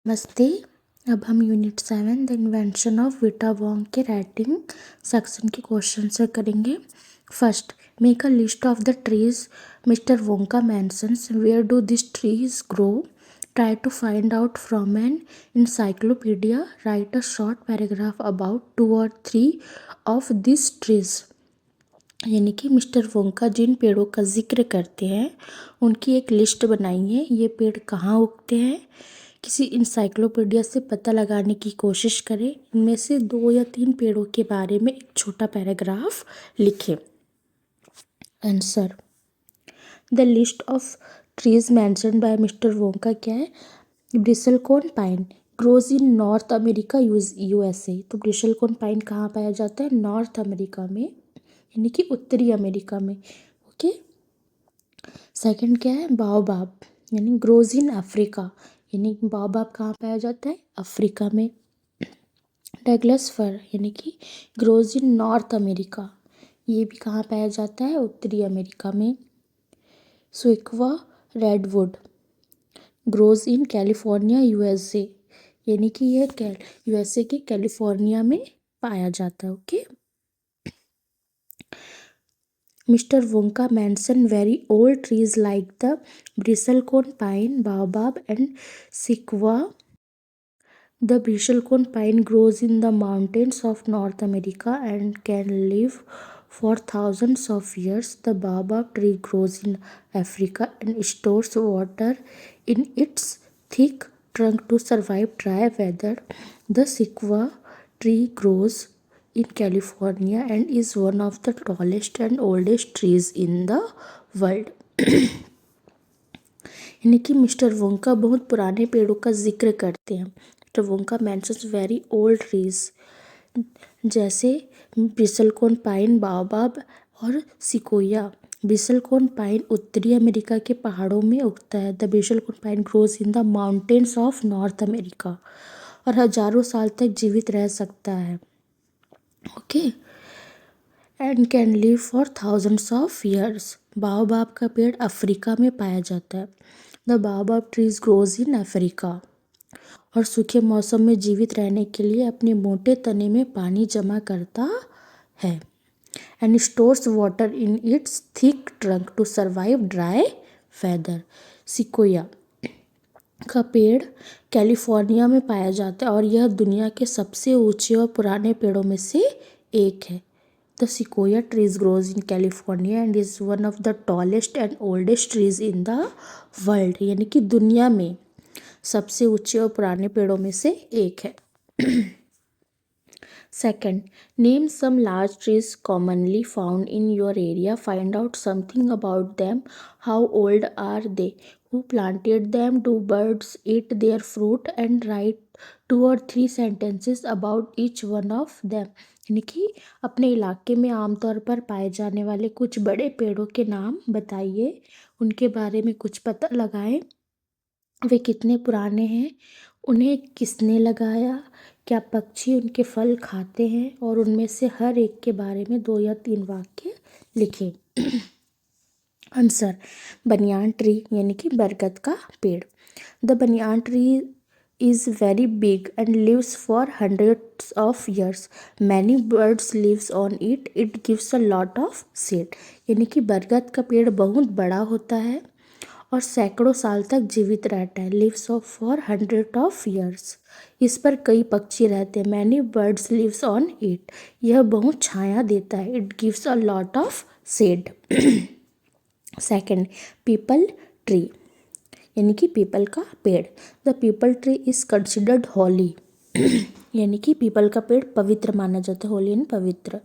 नमस्ते। अब हम unit 7 the invention of Vita Wong के राइटिंग सेक्शन के क्वेश्चन से करेंगे। First, make a list of the trees mister Wonka mentions. Where do this trees grow? Try to find out from an encyclopedia. Write a short paragraph about 2 or 3 of this trees. यानी कि mister Wonka जिन पेड़ों का जिक्र करते हैं उनकी एक list बनाइए। ये पेड़ कहाँ उगते हैं, किसी इंसाइक्लोपीडिया से पता लगाने की कोशिश करें। इनमें से 2 या 3 पेड़ों के बारे में एक छोटा पैराग्राफ लिखें। Answer, the list of trees mentioned by mister Wonka क्या है? Bristlecone pine grows in North America USA. तो ब्रिसलकोन पाइन कहाँ पाया जाता है? नॉर्थ अमेरिका में, यानी कि उत्तरी अमेरिका में। ओके। सेकंड क्या है? बाओबाब यानी ग्रोज इन अफ्रीका, यानी बाओबाब कहाँ पाया जाता है? अफ्रीका में। डगलस फर यानी कि ग्रोज इन नॉर्थ अमेरिका, ये भी कहाँ पाया जाता है? उत्तरी अमेरिका में। Sequoia redwood grows in California USA, यानी कि यह यूएसए के कैलिफोर्निया में पाया जाता है। Okay. Mr. Wonka mentioned very old trees like the bristlecone pine, baobab, and sequoia. The bristlecone pine grows in the mountains of North America and can live for thousands of years. The baobab tree grows in Africa and stores water in its thick trunk to survive dry weather. The sequoia tree grows in California and is one of the tallest and oldest trees in the world. यानी कि mister Wonka बहुत पुराने पेड़ों का जिक्र करते हैं। Mister Wonka mentions very old trees जैसे ब्रिसलकोन पाइन, बाओबाब और सिकोया। ब्रिसलकोन पाइन उत्तरी अमेरिका के पहाड़ों में उगता है। The bristlecone pine grows in the mountains of north America और हजारों साल तक जीवित रह सकता है। Okay. And can live for thousands of years. Baobab का पेड़ अफ्रीका में पाया जाता है। The baobab trees grows in Africa और सूखे मौसम में जीवित रहने के लिए अपने मोटे तने में पानी जमा करता है। And stores water in its thick trunk to survive dry weather. Sequoia का पेड़ कैलिफोर्निया में पाया जाता है और यह दुनिया के सबसे ऊंचे और पुराने पेड़ों में से एक है। The sequoia trees grows in California and is one of the tallest and oldest trees in the world, यानी कि दुनिया में सबसे ऊंचे और पुराने पेड़ों में से एक है। Second, name some large trees commonly found in your area. Find out something about them. How old are they? Who planted them? Do birds eat their fruit? And write 2 or 3 sentences about each one of them. यानी कि अपने इलाके में आमतौर पर पाए जाने वाले कुछ बड़े पेड़ों के नाम बताइए, उनके बारे में कुछ पता लगाएं, वे कितने पुराने हैं, उन्हें किसने लगाया, क्या पक्षी उनके फल खाते हैं, और उनमें से हर एक के बारे में 2 या 3 वाक्य लिखें। आंसर, बनियान ट्री यानी कि बरगद का पेड़। The banyan tree is very big and lives for hundreds of years. Many birds lives on it. It gives a lot of shade. यानी कि बरगद का पेड़ बहुत बड़ा होता है और सैकड़ों साल तक जीवित रहता है। Lives of for 100 of years, इस पर कई पक्षी रहते हैं। Many birds lives on it, यह बहुत छाया देता है। It gives a lot of shade. Second, peepal tree यानी कि पीपल का पेड़। The peepal tree is considered holy यानी कि पीपल का पेड़ पवित्र माना जाता है। होली यानी पवित्र।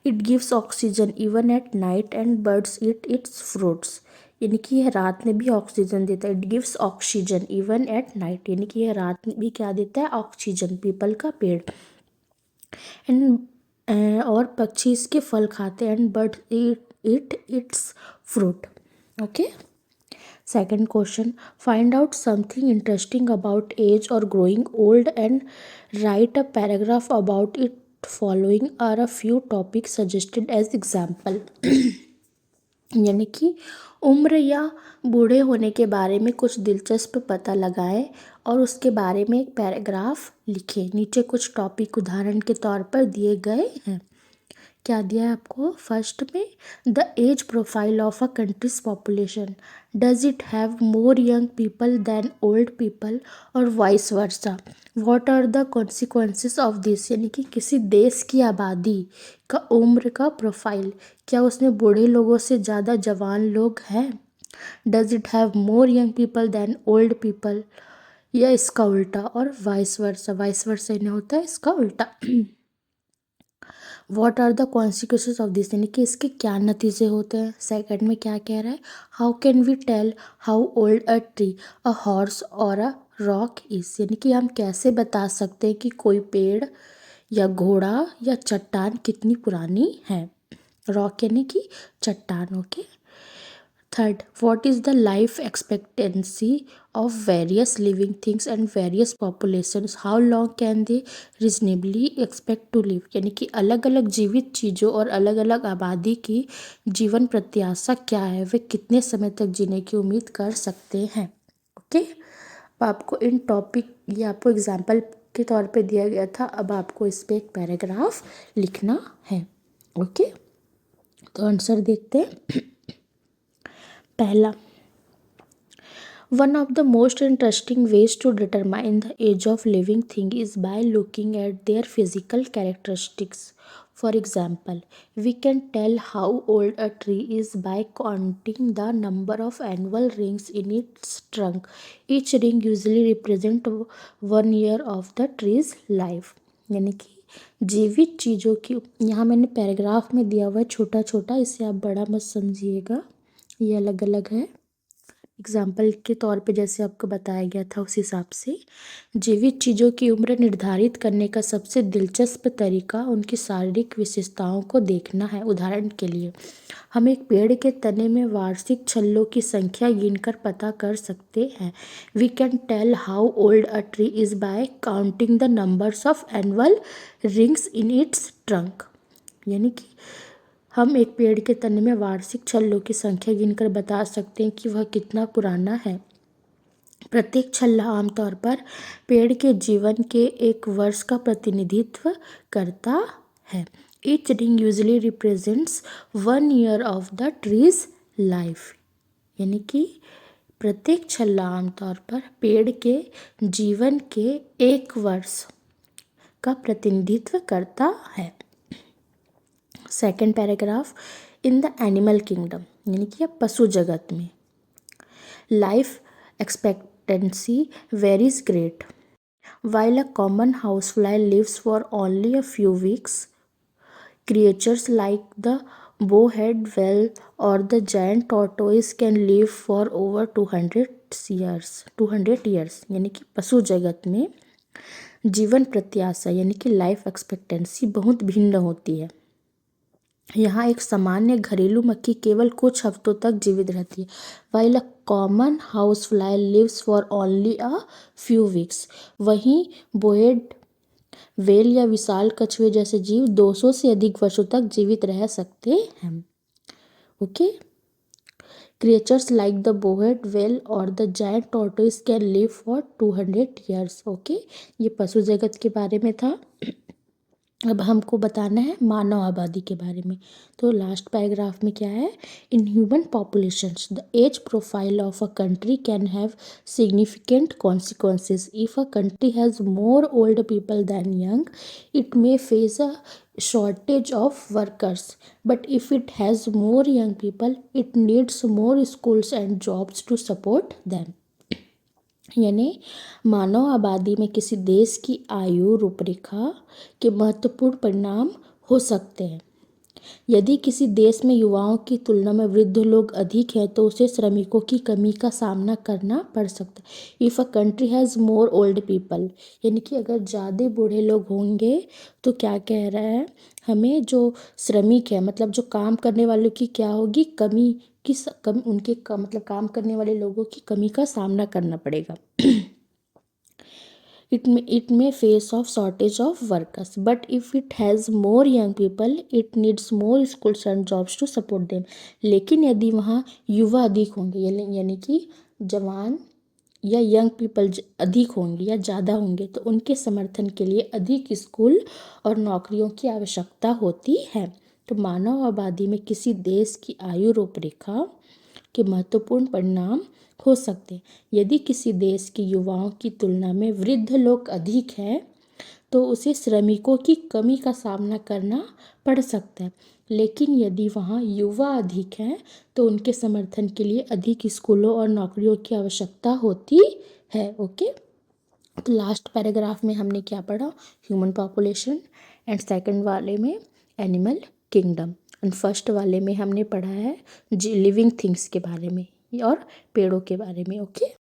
It gives oxygen even at night and birds eat its fruits, यानी कि यह रात में भी ऑक्सीजन देता है। It gives oxygen even at night, यानी कि यह रात में भी क्या देता है? ऑक्सीजन, पीपल का पेड़। एंड और पक्षी इसके फल खाते हैं। And bird eat its fruit. Okay. Second question, find out something interesting about age or growing old and write a paragraph about it. Following are a few topic suggested as example. यानी कि उम्र या बूढ़े होने के बारे में कुछ दिलचस्प पता लगाएं और उसके बारे में एक पैराग्राफ लिखें। नीचे कुछ टॉपिक उदाहरण के तौर पर दिए गए हैं। क्या दिया है आपको? फर्स्ट में, the age profile of a country's population, does it have more young people than old people or vice versa, what are the consequences of this. यानी कि किसी देश की आबादी का उम्र का प्रोफाइल, क्या उसमें बूढ़े लोगों से ज़्यादा जवान लोग हैं? Does it have more young people than old people, या इसका उल्टा, और वाइस वर्सा, वाइस वर्सा इन्हें होता है इसका उल्टा। What are the consequences of this, यानी कि इसके क्या नतीजे होते हैं। सेकंड में क्या कह रहा है, how can we tell how old a tree, a horse और अ रॉक इज, यानी कि हम कैसे बता सकते हैं कि कोई पेड़ या घोड़ा या चट्टान कितनी पुरानी है। रॉक यानी कि चट्टान। Okay. Third, what is the life expectancy of various living things and various populations? How long can they reasonably expect to live? यानी कि अलग अलग जीवित चीज़ों और अलग अलग आबादी की जीवन प्रत्याशा क्या है, वे कितने समय तक जीने की उम्मीद कर सकते हैं। ओके। अब आपको इन टॉपिक, ये आपको एग्जाम्पल के तौर पे दिया गया था, अब आपको इस पे एक पैराग्राफ लिखना है। ओके। तो आंसर देखते हैं। पहला, one of the most interesting ways to determine the age of living thing is by looking at their physical characteristics. For example, we can tell how old a tree is by counting the number of annual rings in its trunk. Each ring usually represents 1 year of the tree's life. यानी कि जीवित चीज़ों की, यहाँ मैंने paragraph में दिया हुआ है छोटा छोटा, इसे आप बड़ा मत समझिएगा, ये अलग अलग है। एग्जाम्पल के तौर पे जैसे आपको बताया गया था उस हिसाब से जीवित चीज़ों की उम्र निर्धारित करने का सबसे दिलचस्प तरीका उनकी शारीरिक विशेषताओं को देखना है। उदाहरण के लिए, हम एक पेड़ के तने में वार्षिक छल्लों की संख्या गिनकर पता कर सकते हैं। We can tell how old a tree is by counting the numbers of annual rings in its trunk. यानी कि हम एक पेड़ के तने में वार्षिक छल्लों की संख्या गिनकर बता सकते हैं कि वह कितना पुराना है। प्रत्येक छल्ला आमतौर पर पेड़ के जीवन के एक वर्ष का प्रतिनिधित्व करता है। Each ring usually represents 1 year of the trees life. यानी कि प्रत्येक छल्ला आमतौर पर पेड़ के जीवन के एक वर्ष का प्रतिनिधित्व करता है। Second paragraph, in the animal kingdom, यानी कि पशु जगत में life expectancy varies great. While a common house fly lives for only a few weeks, creatures like the bowhead whale or the giant tortoise can live for over 200 years। यानी कि पशु जगत में जीवन प्रत्याशा यानी कि लाइफ एक्सपेक्टेंसी बहुत भिन्न होती है। यहाँ एक सामान्य घरेलू मक्खी केवल कुछ हफ्तों तक जीवित रहती है। While a common house fly lives for only a few weeks, वहीं बोएड वेल या विशाल कछुए जैसे जीव 200 से अधिक वर्षों तक जीवित रह सकते हैं। Okay. Creatures like the bowhead whale और the giant tortoise can live for 200 years. Okay, ये पशु जगत के बारे में था। अब हमको बताना है मानव आबादी के बारे में। तो लास्ट पैराग्राफ में क्या है, in human populations the age profile of a country can have significant consequences. If a country has more old people than young, it may face a shortage of workers, but if it has more young people, it needs more schools and jobs to support them। यानी मानव आबादी में किसी देश की आयु रूपरेखा के महत्वपूर्ण परिणाम हो सकते हैं। यदि किसी देश में युवाओं की तुलना में वृद्ध लोग अधिक हैं तो उसे श्रमिकों की कमी का सामना करना पड़ सकता है। If a country has more old people, यानी कि अगर ज़्यादा बूढ़े लोग होंगे तो क्या कह रहा है, हमें जो श्रमिक है मतलब जो काम करने वालों की क्या होगी, कमी की कम उनके मतलब काम करने वाले लोगों की कमी का सामना करना पड़ेगा। it may face of shortage of workers, but if it has more young people it needs more schools and jobs to support them. लेकिन यदि वहाँ युवा अधिक होंगे यानी कि जवान या यंग पीपल अधिक होंगे या ज़्यादा होंगे तो उनके समर्थन के लिए अधिक स्कूल और नौकरियों की आवश्यकता होती है। तो मानव आबादी में किसी देश की आयु रूपरेखा के महत्वपूर्ण परिणाम हो सकते हैं। यदि किसी देश के युवाओं की तुलना में वृद्ध लोग अधिक हैं तो उसे श्रमिकों की कमी का सामना करना पड़ सकता है। लेकिन यदि वहाँ युवा अधिक हैं तो उनके समर्थन के लिए अधिक स्कूलों और नौकरियों की आवश्यकता होती है। ओके, तो लास्ट पैराग्राफ में हमने क्या पढ़ा, ह्यूमन पॉपुलेशन, एंड सेकंड वाले में एनिमल किंगडम, एंड फर्स्ट वाले में हमने पढ़ा है लिविंग थिंग्स के बारे में और पेड़ों के बारे में। ओके।